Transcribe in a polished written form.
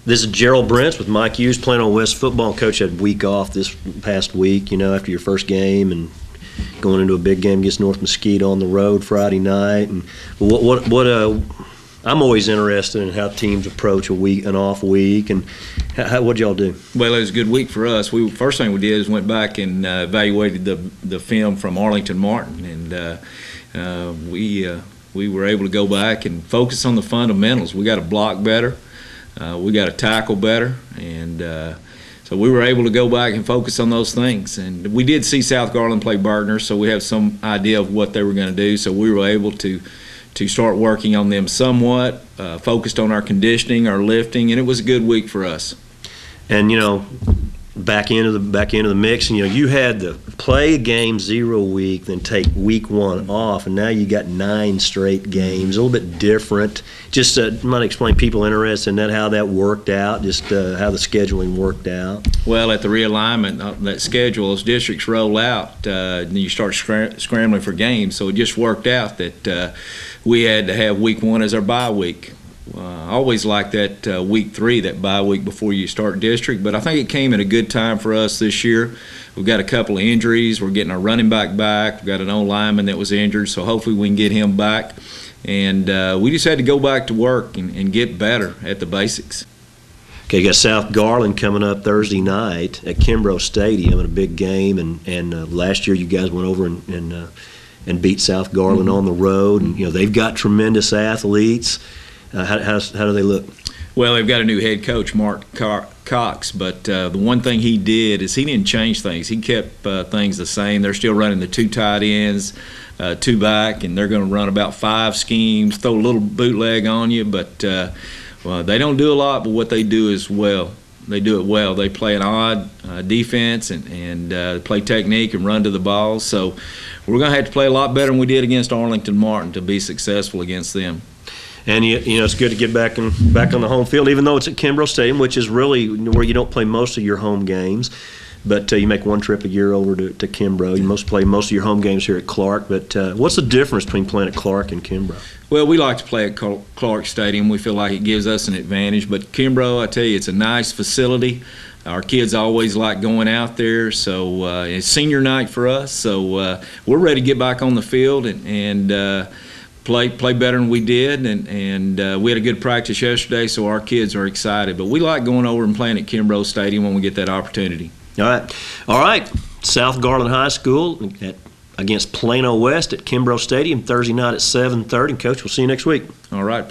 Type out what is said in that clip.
This is Gerald Brents with Mike Hughes, Plano West football. Coach had a week off this past week, after your first game and going into a big game against North Mesquite on the road Friday night. And I'm always interested in how teams approach an off week, and what'd y'all do? Well, it was a good week for us. First thing we did is went back and evaluated the film from Arlington Martin, and we were able to go back and focus on the fundamentals. We got to block better. We got to tackle better, and so we were able to go back and focus on those things. And we did see South Garland play Bergner, so we have some idea of what they were going to do. So we were able to start working on them somewhat, focused on our conditioning, our lifting, and it was a good week for us. And back into the mix, and you had to play a game 0 week, then take week 1 off, and now you got 9 straight games, a little bit different. Just might explain, people interested in that, how that worked out, just how the scheduling worked out. Well, at the realignment, that schedule, as districts roll out, then you start scrambling for games, so it just worked out that we had to have week 1 as our bye week. I always like that week 3, that bye week before you start district, but I think it came at a good time for us this year. We've got a couple of injuries. We're getting our running back back. We've got an old lineman that was injured, so hopefully we can get him back. And we just had to go back to work and get better at the basics. Okay, you got South Garland coming up Thursday night at Kimbrough Stadium in a big game, and last year you guys went over and beat South Garland on the road, and they've got tremendous athletes. How do they look? Well, they've got a new head coach, Mark Cox, but the one thing he did is he didn't change things. He kept things the same. They're still running the 2 tight ends, 2 back, and they're going to run about 5 schemes, throw a little bootleg on you, but they don't do a lot, but what they do is well. They do it well. They play an odd defense and play technique and run to the ball. So we're going to have to play a lot better than we did against Arlington Martin to be successful against them. And it's good to get back on the home field, even though it's at Kimbrough Stadium, which is really where you don't play most of your home games. But you make one trip a year over to Kimbrough. You play most of your home games here at Clark. But what's the difference between playing at Clark and Kimbrough? Well, we like to play at Clark Stadium. We feel like it gives us an advantage. But Kimbrough, I tell you, it's a nice facility. Our kids always like going out there. So it's senior night for us. So we're ready to get back on the field and play better than we did, and we had a good practice yesterday, so our kids are excited. But we like going over and playing at Kimbrough Stadium when we get that opportunity. All right. South Garland High School against Plano West at Kimbrough Stadium Thursday night at 7:30. Coach, we'll see you next week. All right.